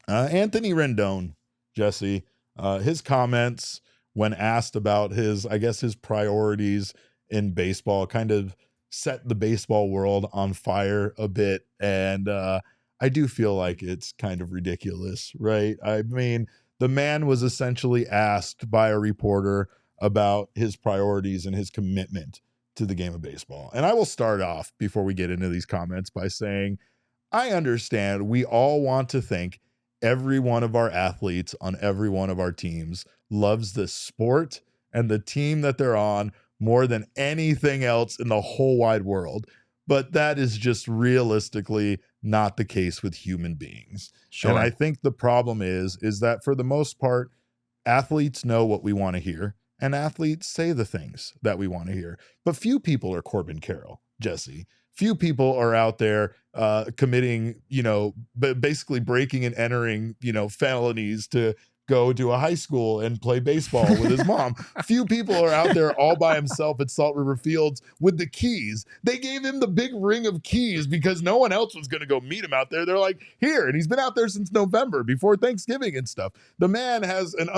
Anthony Rendon, Jesse, his comments when asked about his priorities in baseball kind of set the baseball world on fire a bit. And I do feel like it's kind of ridiculous, right? I mean, the man was essentially asked by a reporter about his priorities and his commitment to the game of baseball. And I will start off before we get into these comments by saying, I understand we all want to think every one of our athletes on every one of our teams loves the sport and the team that they're on more than anything else in the whole wide world. But that is just realistically not the case with human beings. Sure. And I think the problem is that for the most part, athletes know what we want to hear and athletes say the things that we want to hear. But few people are Corbin Carroll, Jesse. Few people are out there committing, basically breaking and entering, felonies to go to a high school and play baseball with his mom. Few people are out there all by himself at Salt River Fields with the keys. They gave him the big ring of keys because no one else was going to go meet him out there. They're like, here. And he's been out there since November before Thanksgiving and stuff. The man has an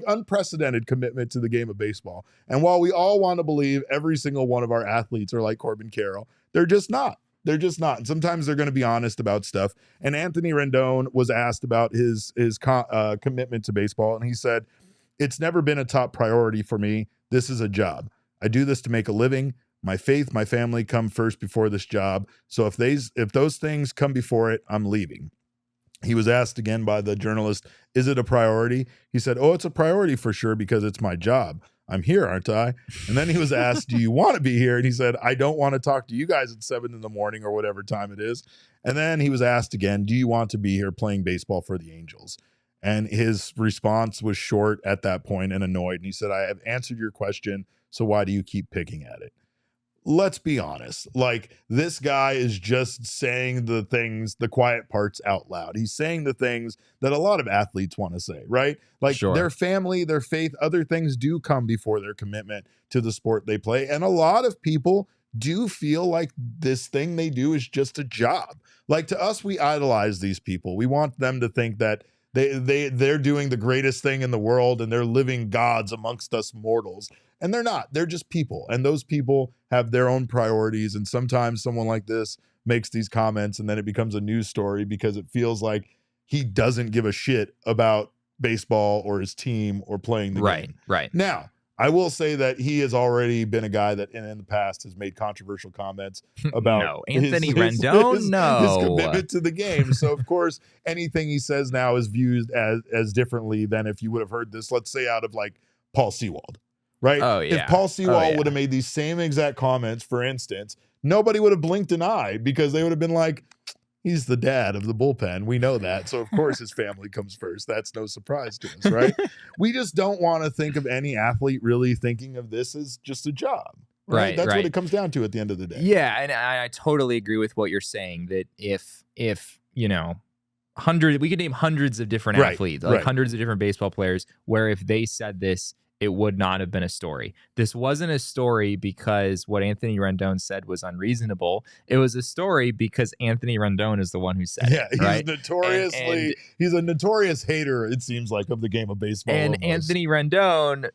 unprecedented commitment to the game of baseball. And while we all want to believe every single one of our athletes are like Corbin Carroll, they're just not. They're just not. And sometimes they're going to be honest about stuff. And Anthony Rendon was asked about his commitment to baseball. And he said, it's never been a top priority for me. This is a job. I do this to make a living. My faith, my family come first before this job. So if those things come before it, I'm leaving. He was asked again by the journalist, is it a priority? He said, oh, it's a priority for sure because it's my job. I'm here, aren't I? And then he was asked, do you want to be here? And he said, I don't want to talk to you guys at 7 a.m. or whatever time it is. And then he was asked again, do you want to be here playing baseball for the Angels? And his response was short at that point and annoyed. And he said, I have answered your question, so why do you keep picking at it? Let's be honest. Like, this guy is just saying the things, the quiet parts out loud. He's saying the things that a lot of athletes want to say, right? Like, sure. Their family, their faith, other things do come before their commitment to the sport they play. And a lot of people do feel like this thing they do is just a job. Like, to us, we idolize these people. We want them to think that they're doing the greatest thing in the world and they're living gods amongst us mortals. And they're not. They're just people. And those people have their own priorities. And sometimes someone like this makes these comments and then it becomes a news story because it feels like he doesn't give a shit about baseball or his team or playing the game. Right. Now, I will say that he has already been a guy that in the past has made controversial comments about Anthony Rendon, his commitment to the game. So, of course, anything he says now is viewed as differently than if you would have heard this, let's say, out of like Paul Sewald. Right? Oh, yeah. If Paul Sewald would have made these same exact comments, for instance, nobody would have blinked an eye because they would have been like, he's the dad of the bullpen. We know that. So, of course, his family comes first. That's no surprise to us, right? We just don't want to think of any athlete really thinking of this as just a job. Right? That's what it comes down to at the end of the day. Yeah, and I totally agree with what you're saying, that if we could name hundreds of different athletes, hundreds of different baseball players, where if they said this, it would not have been a story. This wasn't a story because what Anthony Rendon said was unreasonable. It was a story because Anthony Rendon is the one who said it. He's right? notoriously, he's a notorious hater, it seems like, of the game of baseball. And almost. Anthony Rendon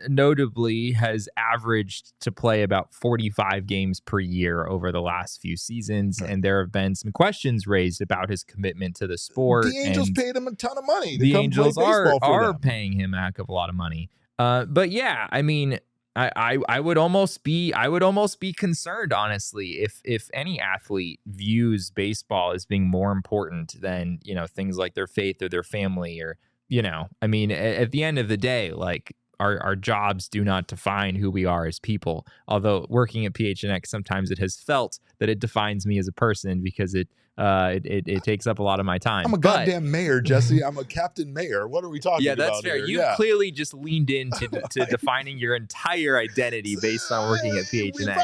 notably has averaged to play about 45 games per year over the last few seasons. Right. And there have been some questions raised about his commitment to the sport. The Angels paid him a ton of money. The Angels are paying him a heck of a lot of money. But yeah, I mean, I would almost be concerned, honestly, if any athlete views baseball as being more important than, things like their faith or their family or, I mean, at the end of the day, like our jobs do not define who we are as people. Although working at PHNX, sometimes it has felt that it defines me as a person because it takes up a lot of my time. I'm a goddamn mayor, Jesse. I'm a captain mayor. What are we talking about? Yeah, that's fair. Here? You clearly just leaned into defining your entire identity based on working at PHNX.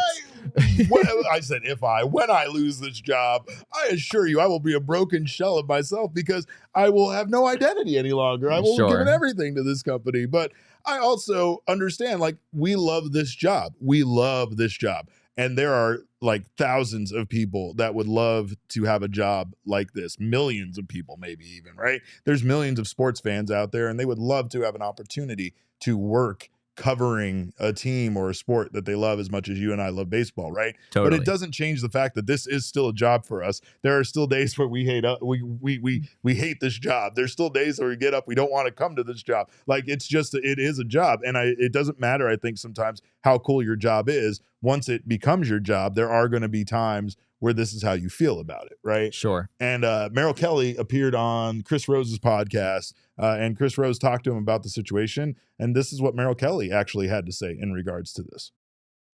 I said, when I lose this job, I assure you I will be a broken shell of myself because I will have no identity any longer. I will have given everything to this company. But I also understand, like, we love this job. We love this job. And there are like thousands of people that would love to have a job like this, millions of people, maybe even, right? There's millions of sports fans out there, and they would love to have an opportunity to work covering a team or a sport that they love as much as you and I love baseball, right? Totally. But it doesn't change the fact that this is still a job for us. There are still days where we hate this job. There's still days where we get up, we don't want to come to this job. Like, it is a job, and it doesn't matter, I think, sometimes how cool your job is. Once it becomes your job, there are going to be times where this is how you feel about it, right? Sure. And Merrill Kelly appeared on Chris Rose's podcast, and Chris Rose talked to him about the situation, and this is what Merrill Kelly actually had to say in regards to this.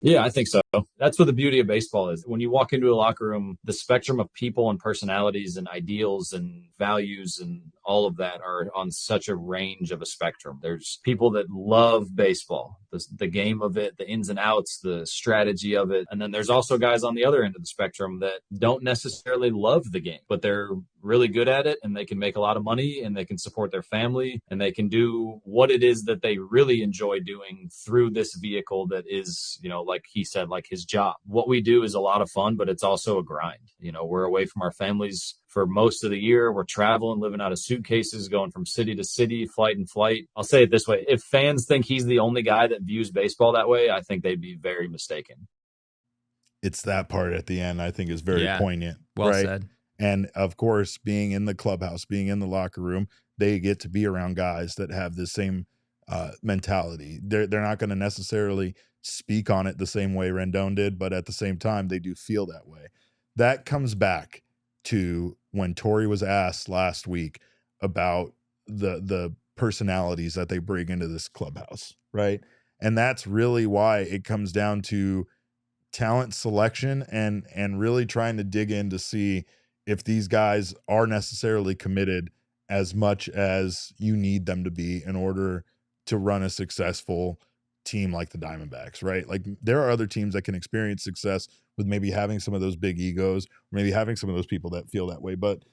Yeah, I think so. That's what the beauty of baseball is. When you walk into a locker room, the spectrum of people and personalities and ideals and values and all of that are on such a range of a spectrum. There's people that love baseball, the game of it, the ins and outs, the strategy of it. And then there's also guys on the other end of the spectrum that don't necessarily love the game, but they're really good at it, and they can make a lot of money, and they can support their family, and they can do what it is that they really enjoy doing through this vehicle that is, like he said, like his job. What we do is a lot of fun, but it's also a grind. We're away from our families for most of the year. We're traveling, living out of suitcases, going from city to city, flight and flight. I'll say it this way. If fans think he's the only guy that views baseball that way, I think they'd be very mistaken. It's that part at the end I think is very poignant. Well right? said. And of course, being in the clubhouse, being in the locker room, they get to be around guys that have the same mentality. They're not going to necessarily speak on it the same way Rendon did, but at the same time, they do feel that way. That comes back to when Torey was asked last week about the personalities that they bring into this clubhouse, right? And that's really why it comes down to talent selection and really trying to dig in to see if these guys are necessarily committed as much as you need them to be in order to run a successful team like the Diamondbacks, right? Like, there are other teams that can experience success with maybe having some of those big egos, maybe having some of those people that feel that way. But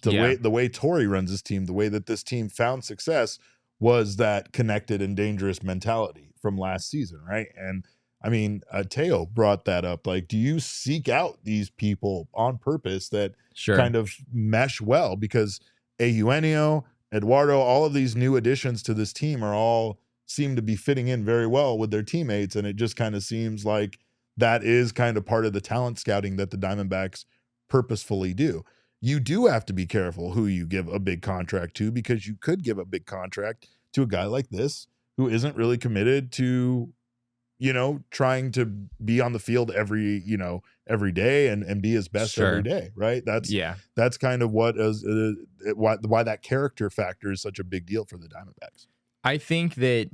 the way Torey runs his team, the way that this team found success was that connected and dangerous mentality from last season, right? And I mean, Teo brought that up. Like, do you seek out these people on purpose that kind of mesh well? Because Eugenio, Eduardo, all of these new additions to this team all seem to be fitting in very well with their teammates. And it just kind of seems like that is kind of part of the talent scouting that the Diamondbacks purposefully do. You do have to be careful who you give a big contract to, because you could give a big contract to a guy like this who isn't really committed to, trying to be on the field every day and be his best every day, right? That's kind of what is why that character factor is such a big deal for the Diamondbacks. I think that,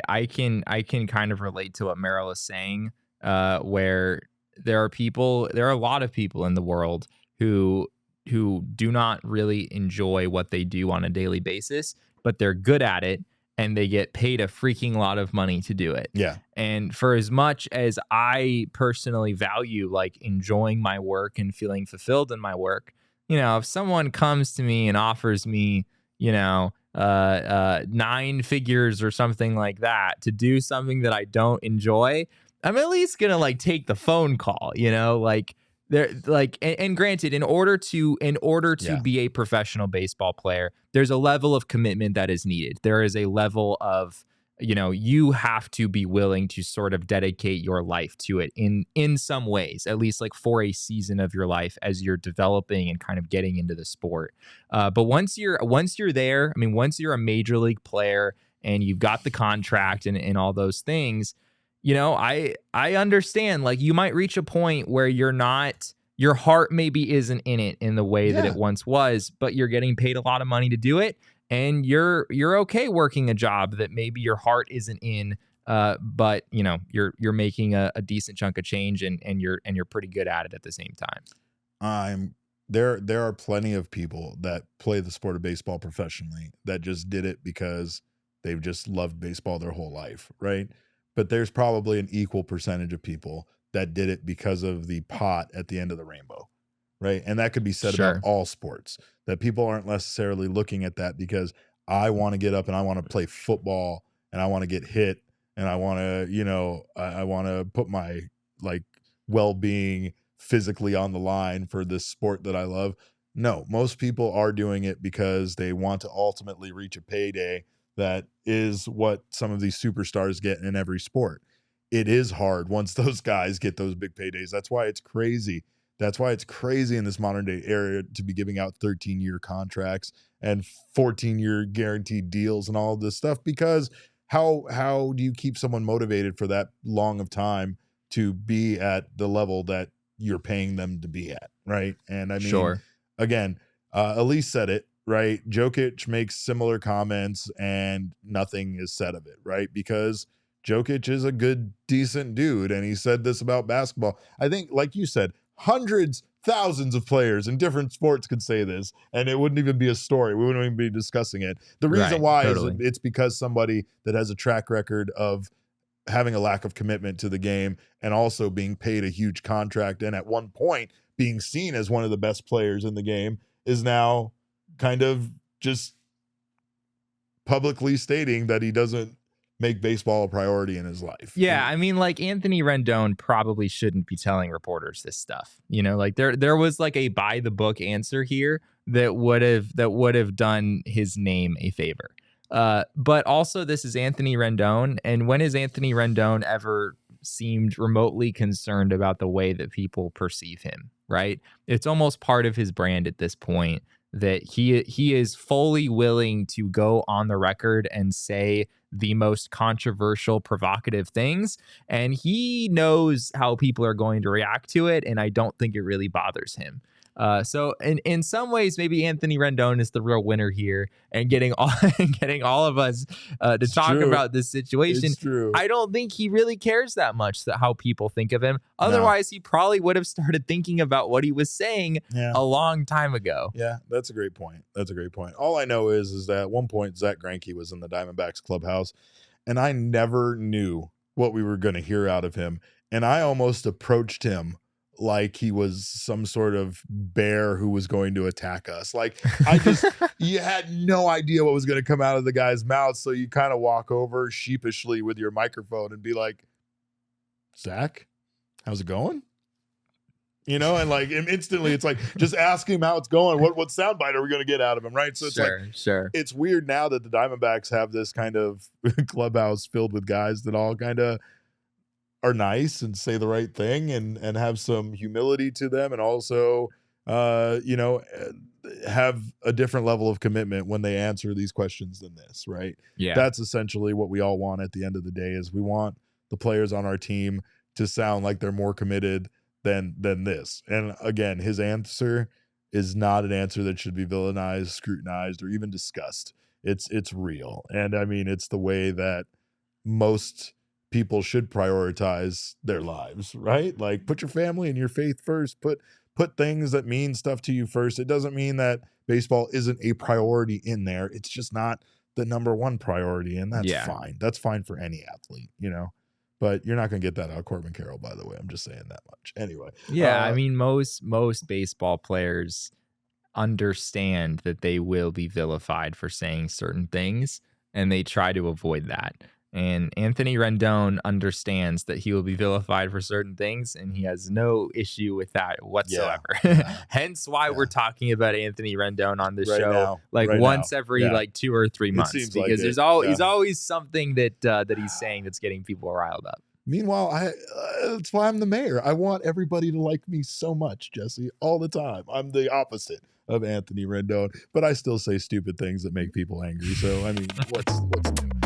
I can kind of relate to what Merrill is saying, where there are a lot of people in the world who do not really enjoy what they do on a daily basis, but they're good at it, and they get paid a freaking lot of money to do it. Yeah. And for as much as I personally value like enjoying my work and feeling fulfilled in my work, if someone comes to me and offers me, 9 figures or something like that to do something that I don't enjoy, I'm at least gonna like take the phone call, There, like, and granted, in order to be a professional baseball player, there's a level of commitment that is needed. There is a level of, you have to be willing to sort of dedicate your life to it in some ways, at least like for a season of your life as you're developing and kind of getting into the sport. But once you're there, I mean, once you're a major league player and you've got the contract and all those things, I understand, like, you might reach a point where your heart maybe isn't in it in the way that it once was, but you're getting paid a lot of money to do it. And you're okay working a job that maybe your heart isn't in, but you're making a decent chunk of change and you're pretty good at it at the same time. There are plenty of people that play the sport of baseball professionally that just did it because they've just loved baseball their whole life, right? But there's probably an equal percentage of people that did it because of the pot at the end of the rainbow, right? And that could be said about all sports, that people aren't necessarily looking at that because I want to get up and I want to play football and I want to get hit and I want to, I want to put my well-being physically on the line for this sport that I love. No, most people are doing it because they want to ultimately reach a payday that is what some of these superstars get in every sport. It is hard once those guys get those big paydays. That's why it's crazy. That's why it's crazy in this modern day era to be giving out 13-year contracts and 14-year guaranteed deals and all of this stuff, because how do you keep someone motivated for that long of time to be at the level that you're paying them to be at, right? And I mean, Sure. Again, Elise said it, right? Jokic makes similar comments and nothing is said of it, right? Because Jokic is a good, decent dude. And he said this about basketball. I think, like you said, hundreds, thousands of players in different sports could say this, and it wouldn't even be a story. We wouldn't even be discussing it. The reason why totally. is it's because somebody that has a track record of having a lack of commitment to the game and also being paid a huge contract and at one point being seen as one of the best players in the game is now kind of just publicly stating that he doesn't make baseball a priority in his life. Yeah, I mean, like, Anthony Rendon probably shouldn't be telling reporters this stuff. You know, like there was like a by the book answer here that would have done his name a favor. But also, this is Anthony Rendon, and when has Anthony Rendon ever seemed remotely concerned about the way that people perceive him, right? It's almost part of his brand at this point that he is fully willing to go on the record and say the most controversial, provocative things, and he knows how people are going to react to it, and I don't think it really bothers him. So in some ways, maybe Anthony Rendon is the real winner here, and getting all of us to talk about this situation. It's true. I don't think he really cares that much that how people think of him. Otherwise, he probably would have started thinking about what he was saying a long time ago. Yeah, that's a great point. That's a great point. All I know is that at one point Zach Greinke was in the Diamondbacks clubhouse, and I never knew what we were going to hear out of him, and I almost approached him like he was some sort of bear who was going to attack us. Like, you had no idea what was going to come out of the guy's mouth. So you kind of walk over sheepishly with your microphone and be like, Zach, how's it going? You know, and like instantly it's like, just ask him how it's going. What soundbite are we going to get out of him? Right. So it's sure. It's weird now that the Diamondbacks have this kind of clubhouse filled with guys that all kind of are nice and say the right thing and have some humility to them, and also have a different level of commitment when they answer these questions than this, right? Yeah, that's essentially what we all want at the end of the day. Is we want the players on our team to sound like they're more committed than this. And again, his answer is not an answer that should be villainized, scrutinized, or even discussed. It's real, and I mean, it's the way that most people should prioritize their lives, right? Like, put your family and your faith first. Put things that mean stuff to you first. It doesn't mean that baseball isn't a priority in there. It's just not the number one priority, and that's fine. That's fine for any athlete, you know. But you're not going to get that out of Corbin Carroll, by the way. I'm just saying that much. Anyway. Yeah, I mean, most baseball players understand that they will be vilified for saying certain things, and they try to avoid that. And Anthony Rendon understands that he will be vilified for certain things, and he has no issue with that whatsoever. Hence why we're talking about Anthony Rendon on this show once every 2 or 3 months, because there's always something that he's saying that's getting people riled up. Meanwhile, that's why I'm the mayor. I want everybody to like me so much, Jesse, all the time. I'm the opposite of Anthony Rendon, but I still say stupid things that make people angry. So I mean, what's new?